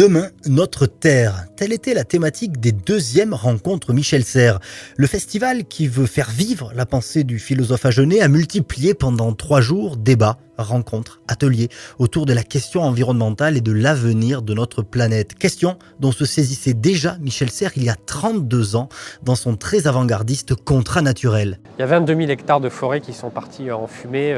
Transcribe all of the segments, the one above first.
Demain, notre terre. Telle était la thématique des deuxièmes rencontres Michel Serres. Le festival qui veut faire vivre la pensée du philosophe agenais a multiplié pendant 3 jours débats, rencontres, ateliers autour de la question environnementale et de l'avenir de notre planète. Question dont se saisissait déjà Michel Serres il y a 32 ans dans son très avant-gardiste Contrat naturel. Il y a 22 000 hectares de forêt qui sont partis en fumée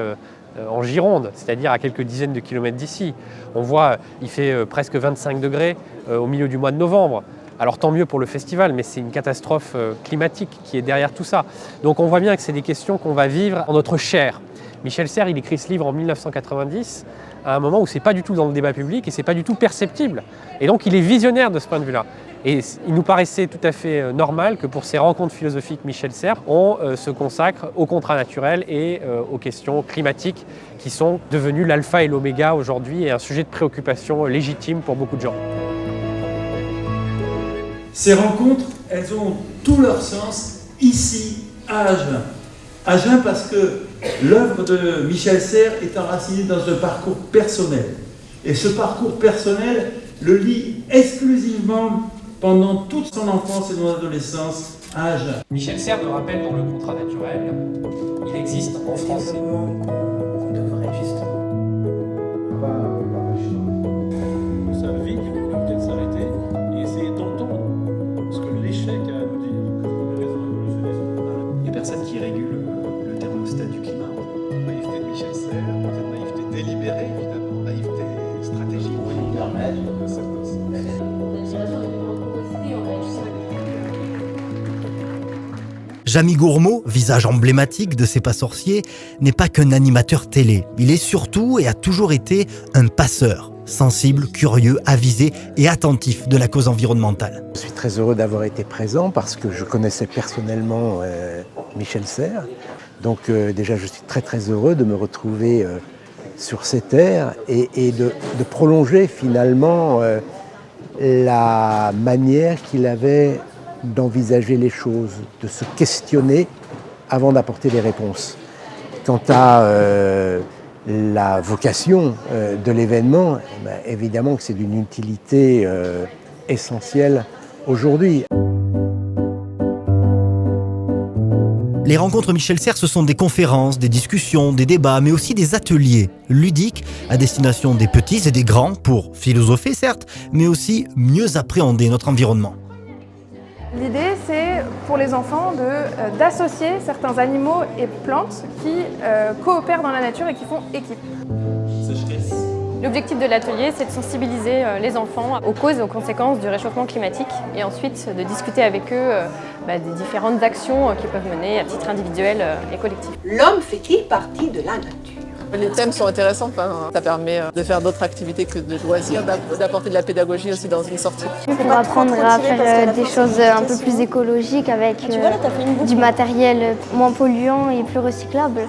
en Gironde, c'est-à-dire à quelques dizaines de kilomètres d'ici. On voit, il fait presque 25 degrés au milieu du mois de novembre. Alors tant mieux pour le festival, mais c'est une catastrophe climatique qui est derrière tout ça. Donc on voit bien que c'est des questions qu'on va vivre en notre chair. Michel Serres, il écrit ce livre en 1990, à un moment où c'est pas du tout dans le débat public et c'est pas du tout perceptible. Et donc il est visionnaire de ce point de vue-là. Et il nous paraissait tout à fait normal que pour ces rencontres philosophiques Michel Serres, on se consacre au contrat naturel et aux questions climatiques qui sont devenues l'alpha et l'oméga aujourd'hui et un sujet de préoccupation légitime pour beaucoup de gens. Ces rencontres, elles ont tout leur sens ici, à Agen. Agen parce que l'œuvre de Michel Serres est enracinée dans un parcours personnel. Et ce parcours personnel le lie exclusivement pendant toute son enfance et son adolescence à Agen. Michel Serres me rappelle dans le contrat naturel, il existe en France. On devrait justement. Ça vit, il faut peut-être s'arrêter et essayer d'entendre ce que l'échec a à nous dire. Les raisons évolutionnelles. Il n'y a personne qui régule le thermostat du climat. Naïveté de Michel Serres, peut-être naïveté délibérée évidemment, naïveté stratégique. Jamy Gourmaud, visage emblématique de C'est pas sorcier, n'est pas qu'un animateur télé. Il est surtout et a toujours été un passeur, sensible, curieux, avisé et attentif de la cause environnementale. Je suis très heureux d'avoir été présent parce que je connaissais personnellement Michel Serres. Donc déjà je suis très heureux de me retrouver sur ces terres et de prolonger finalement la manière qu'il avait d'envisager les choses, de se questionner avant d'apporter des réponses. Quant à la vocation de l'événement, évidemment que c'est d'une utilité essentielle aujourd'hui. Les rencontres Michel Serres, ce sont des conférences, des discussions, des débats, mais aussi des ateliers ludiques à destination des petits et des grands pour philosopher certes, mais aussi mieux appréhender notre environnement. L'idée, c'est pour les enfants d'associer certains animaux et plantes qui coopèrent dans la nature et qui font équipe. L'objectif de l'atelier, c'est de sensibiliser les enfants aux causes et aux conséquences du réchauffement climatique et ensuite de discuter avec eux des différentes actions qu'ils peuvent mener à titre individuel et collectif. L'homme fait-il partie de la nature ? Les thèmes sont intéressants, ça permet de faire d'autres activités que de loisirs, d'apporter de la pédagogie aussi dans une sortie. Pour apprendre à faire des choses un peu plus écologiques avec du matériel moins polluant et plus recyclable.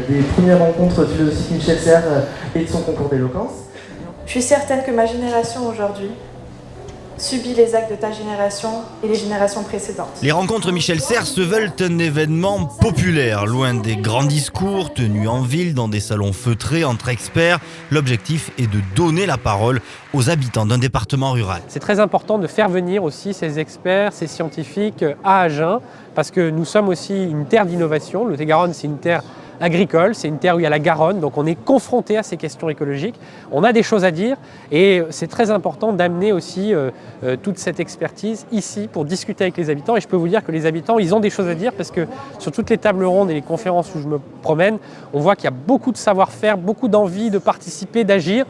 Des premières rencontres philosophiques Michel Serres et de son concours d'éloquence. Je suis certaine que ma génération aujourd'hui subit les actes de ta génération et les générations précédentes. Les rencontres Michel Serres se veulent un événement populaire, loin des grands discours tenus en ville dans des salons feutrés entre experts. L'objectif est de donner la parole aux habitants d'un département rural. C'est très important de faire venir aussi ces experts, ces scientifiques à Agen, parce que nous sommes aussi une terre d'innovation. Le Lot-et-Garonne, c'est une terre agricole, c'est une terre où il y a la Garonne, donc on est confronté à ces questions écologiques. On a des choses à dire et c'est très important d'amener aussi toute cette expertise ici pour discuter avec les habitants. Et je peux vous dire que les habitants, ils ont des choses à dire parce que sur toutes les tables rondes et les conférences où je me promène, on voit qu'il y a beaucoup de savoir-faire, beaucoup d'envie de participer, d'agir.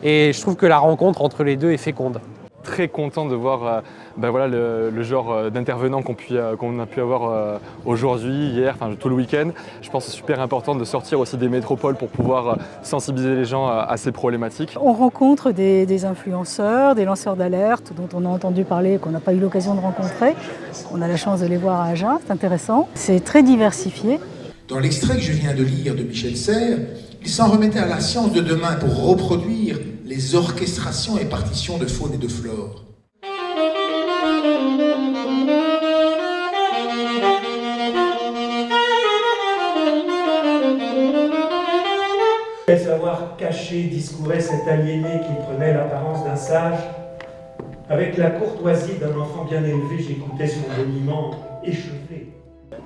Et je trouve que la rencontre entre les deux est féconde. Très content de voir le genre d'intervenants qu'on a pu avoir aujourd'hui, hier, tout le week-end. Je pense que c'est super important de sortir aussi des métropoles pour pouvoir sensibiliser les gens à ces problématiques. On rencontre des influenceurs, des lanceurs d'alerte dont on a entendu parler et qu'on n'a pas eu l'occasion de rencontrer. On a la chance de les voir à Agen, c'est intéressant. C'est très diversifié. Dans l'extrait que je viens de lire de Michel Serres, il s'en remettait à la science de demain pour reproduire les orchestrations et partitions de faune et de flore. caché discourait cet aliéné qui prenait l'apparence d'un sage. Avec la courtoisie d'un enfant bien élevé, j'écoutais son boniment échauffé.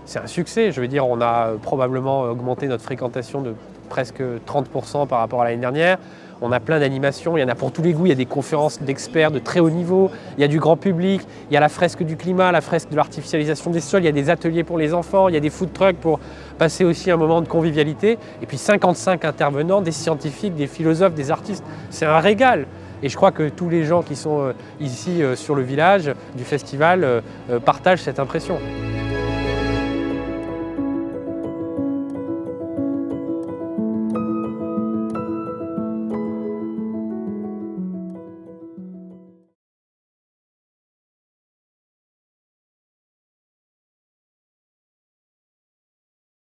C'est un succès, je veux dire, on a probablement augmenté notre fréquentation de presque 30% par rapport à l'année dernière. On a plein d'animations, il y en a pour tous les goûts, il y a des conférences d'experts de très haut niveau, il y a du grand public, il y a la fresque du climat, la fresque de l'artificialisation des sols, il y a des ateliers pour les enfants, il y a des food trucks pour passer aussi un moment de convivialité. Et puis 55 intervenants, des scientifiques, des philosophes, des artistes, c'est un régal. Et je crois que tous les gens qui sont ici sur le village du festival partagent cette impression.